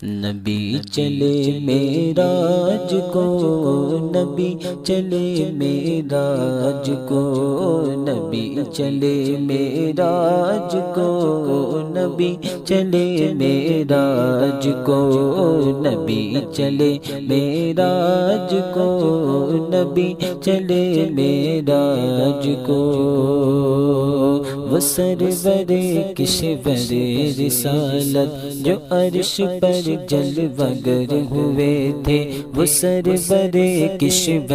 نبی چلے معراج کو، نبی چلے معراج کو، نبی چلے معراج کو، نبی چلے معراج کو، نبی چلے معراج کو، نبی چلے معراج کو۔ وہ سرور کشور رسالت جو عرش پر جلوہ گر ہوئے تھے، وہ سرور کشور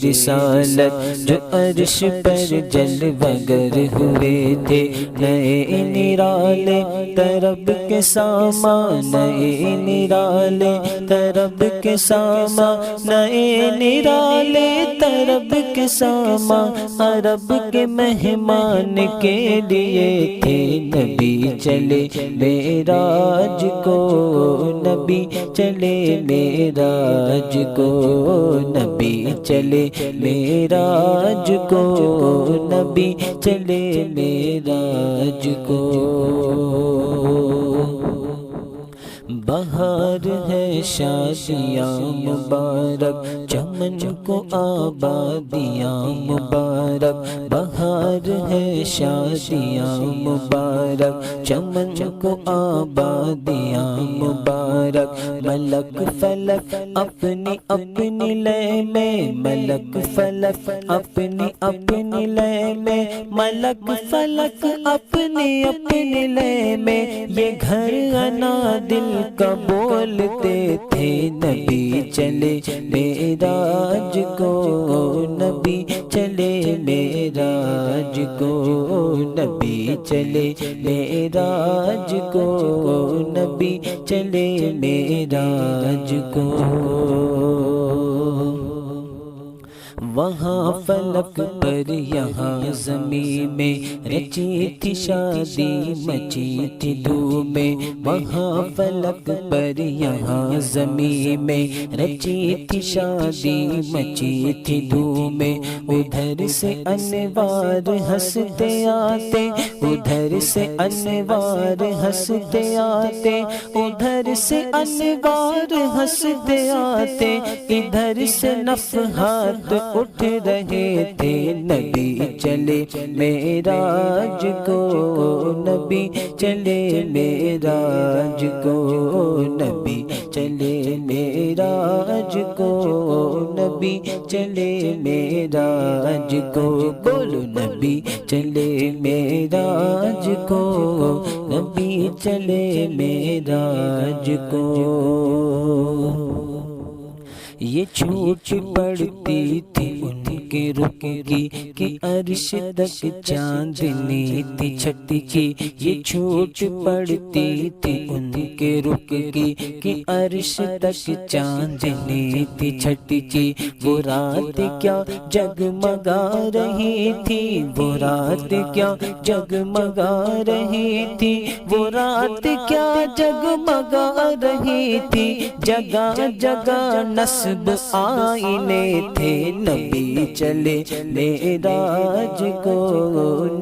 رسالت جو عرش پر جلوہ گر ہوئے تھے، نئے نرالے طرب کے سامان، نئے نرالے طرب کے سامان، نئے نرالے طرب کے سامان، عرب کے مہمان کے لیے تھے۔ نبی چلے معراج کو، نبی چلے معراج کو، نبی چلے معراج کو، نبی چلے معراج کو۔ بہار ہے شادیاں مبارک، چمن کو آبادیاں مبارک، بہار ہے شادیاں مبارک، چمن کو آبادیاں مبارک، ملک فلک اپنی اپنی لے میں، ملک فلک اپنی اپنی لے میں، ملک فلک اپنی اپنی لے میں، یہ گھر انا دل کا بولتے تھے۔ نبی چلے معراج کو، نبی چلے معراج کو، نبی چلے معراج کو، نبی چلے معراج کو۔ وہاں فلک پر یہاں زمین میں رچی تھی شادی، مچی تھی دھومیں، وہاں فلک پر یہاں زمین میں رچی تھی شادی، مچی تھی دھومیں، ادھر سے انوار ہنستے آتے، ادھر سے انوار ہنستے آتے، ادھر سے انوار ہنستے آتے، ادھر سے نفحات اٹھ رہے تھے۔ نبی چلے معراج کو، نبی چلے معراج کو، نبی چلے معراج کو، نبی چلے معراج کو، بولو نبی چلے معراج کو، نبی چلے معراج کو۔ یہ چھوٹ پڑتی تھی ان کے رخ کی کہ عرش تک چاندنی تھی چھٹی کی، یہ چھوٹ پڑتی تھی ان کے رخ کی کہ عرش تک چاندنی تھی چھٹی کی۔ وہ رات کیا جگمگا رہی تھی، وہ رات کیا جگمگا رہی تھی، وہ رات کیا جگمگا رہی تھی، جگہ جگہ نصب آئینے تھے۔ نبی چلے معراج کو،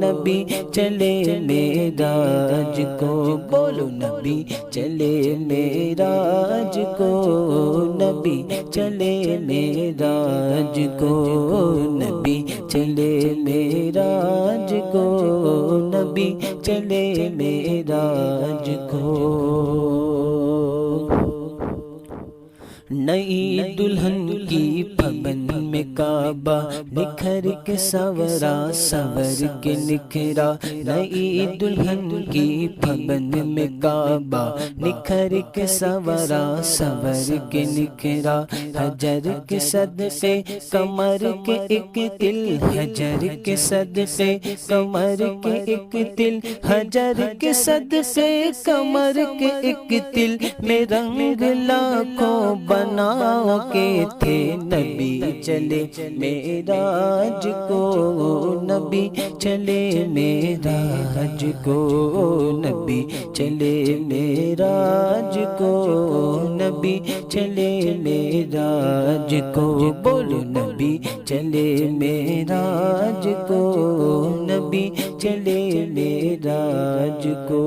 نبی چلے معراج کو، بولو نبی چلے معراج کو، نبی چلے معراج کو، نبی چلے معراج کو، نبی چلے معراج کو۔ نئی دلہن کی پھبن میں کعبہ نکھر کے سورا سور کے نکھرا، نئی دلہن کی پھبن میں کعبہ نکھر کے سورا سور کے نکھرا، حجر کے صدقے کمر کے ایک تل، حجر کے صدقے کمر کے ایک تل، حجر کے صدقے کمر کے ایک تل میں رنگ لاکھوں بنا کے تھے۔ نبی چلے معراج کو، نبی چلے معراج کو، نبی چلے معراج کو، نبی چلے معراج کو، بولو نبی چلے معراج کو، نبی چلے معراج کو۔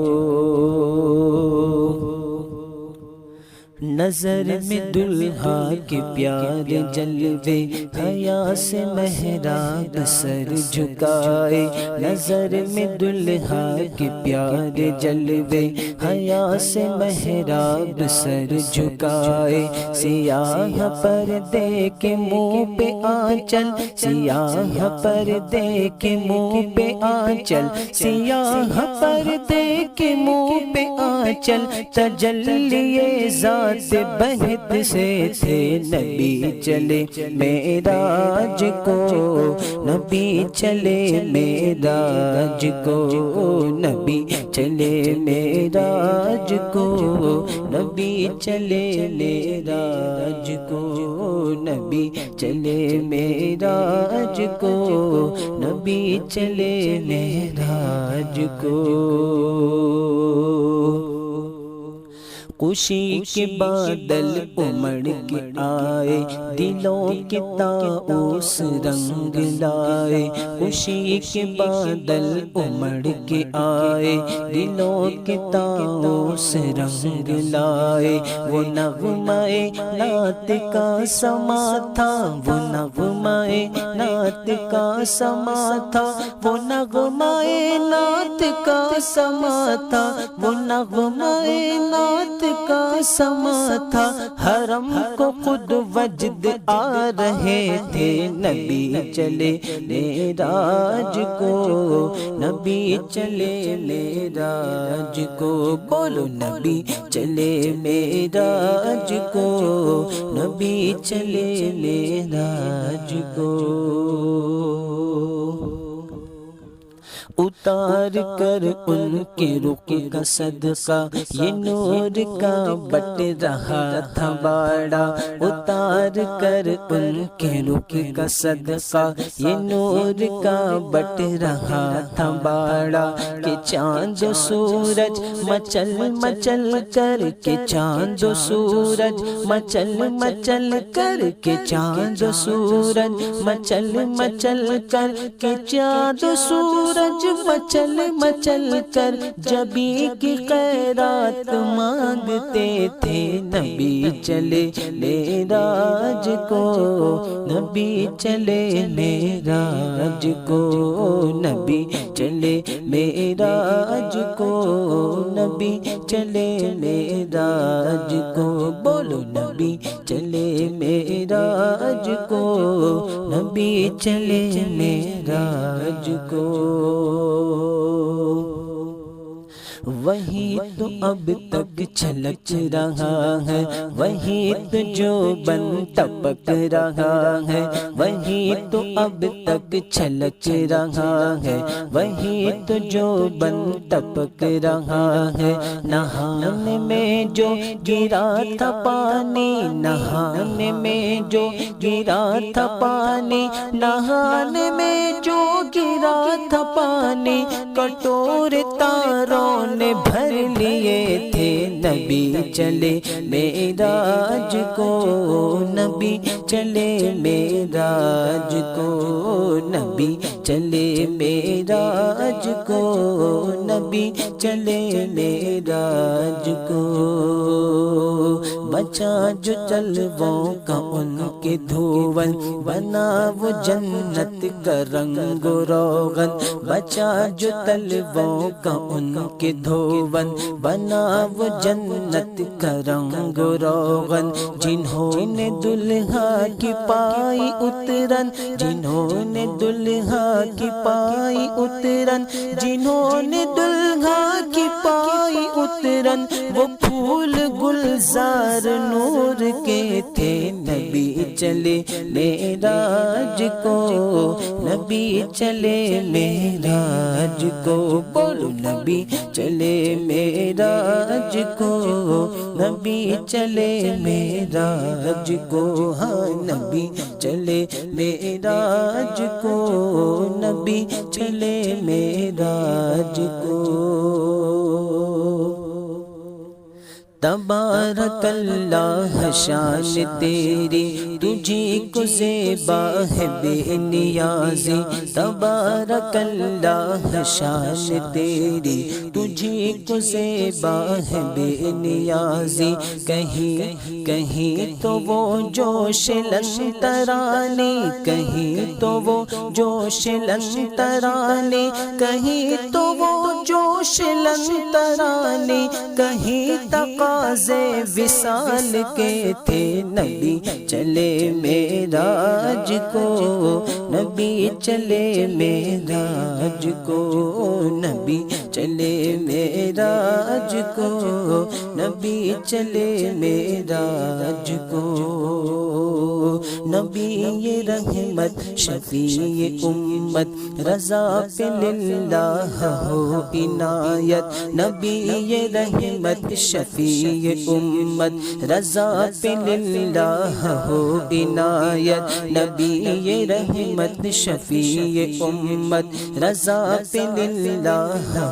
نظر میں دلہا کے پیارے جلوے، حیا سے محراب سر جھکائے، نظر میں دلہا کے پیارے جلوے، حیا سے محراب سر جھکائے، سیاہ پردے کے منہ پہ آنچل، سیاہ پردے کے منہ پہ آنچل، سیاہ پردے کے منہ پہ آنچل، تجلی ذات بہت سے تھے، نبی چلے معراج کو، نبی چلے معراج کو، نبی چلے معراج کو، نبی چلے معراج کو، نبی چلے معراج کو، نبی چلے معراج کو۔ خوشی کے بادل امڑ کے آئے، دلوں کے طاؤس رنگ لائے، خوشی کے بادل امڑ کے آئے، دلوں کے طاؤس رنگ لائے، وہ نغمہ نعت کا سما تھا، وہ نغمہ نعت کا سما تھا، وہ نغمہ نعت کا سما تھا، وہ نغمہ نعت کا سما تھا، حرم کو خود وجد آ رہے تھے، نبی چلے معراج کو، نبی چلے معراج کو، بولو نبی چلے معراج کو، نبی چلے معراج کو۔ اتار کر ان کے رخ کا صدقہ، یہ نور کا بٹ رہا تھا باڑا، اتار کر ان کے رخ کا صدقہ، یہ نور کا بٹ رہا تھا باڑا، کہ چاند و سورج مچل مچل کر کے، چاند و سورج مچل مچل کر کے، چاند و سورج مچل مچل کر کے، چاند و سورج مچل مچل کر جبی کی خیرات مانگتے تھے، نبی چلے معراج کو، نبی چلے معراج کو، نبی چلے معراج کو، نبی چلے معراج کو، بولو نبی چلے معراج کو، نبی چلے معراج کو۔ وہی تو اب تک چھلک رہا ہے، وہی تو جو بن ٹپک رہا ہے، وہی تو اب تک چھلک رہا ہے، وہی تو جو بن ٹپک رہا ہے، نہانے میں جو گرا تھا پانی، نہانے میں جو گرا تھا پانی، نہانے میں جو گرا تھا پانی، کٹورے تاروں نے بھر لیے تھے، نبی چلے معراج کو، نبی چلے معراج کو، نبی چلے معراج کو، نبی چلے معراج کو۔ بچا جو جلووں کا ان کے دھون، بنا وہ جنت کا رنگ و روغن، بچا جو تلووں کا ان کے دھون، بنا وہ جنت کا رنگ و روغن، جنہوں نے دلہا کی پائی اترن، جنہوں نے دلہا کی پائی اترن، جنہوں نے دلہا کی پائی اترن، وہ پھول گلزار نور کے تھے، نبی چلے معراج کو، نبی چلے معراج کو، بولو نبی چلے معراج کو، نبی چلے معراج کو، ہاں نبی چلے معراج کو، نبی چلے معراج کو۔ تبارک اللہ شان تیری تجھی کو زیبا ہے بے نیازی تبارک اللہ شان تیری تجھی کو زیبا ہے بے نیازی کہیں کہیں تو وہ جوش لن ترانے کہیں تو وہ جوش لن ترانے کہیں تو وہ جوش لن ترانے کہیں تقاضے وصال کے تھے نبی چلے معراج کو نبی چلے معراج کو نبی چلے معراج کو نبی چلے معراج کو نبی یہ رحمت شفیع امت رضا پہ للہ ہو عنایت نبی یہ رحمت شفیع امت رضا پہ للہ ہو عنایت نبی یہ رحمت شفیع امت رضا پہ للہ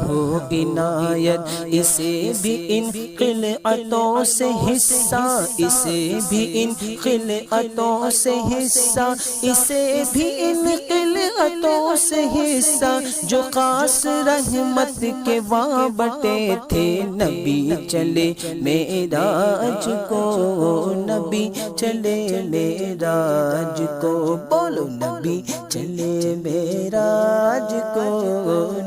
ہو عنایت اسے بھی ان خلعتوں سے حصہ اسے بھی ان خلعتوں سے حصہ اسے بھی ان خلعتوں سے حصہ جو خاص رحمت کے وہاں بٹے تھے نبی چلے معراج کو نبی چلے معراج کو بولو نبی چلے معراج کو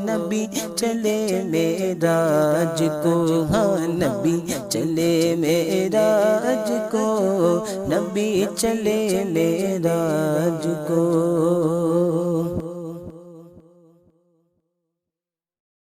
نبی چلے معراج کو ہاں نبی چلے معراج کو نبی چلے معراج کو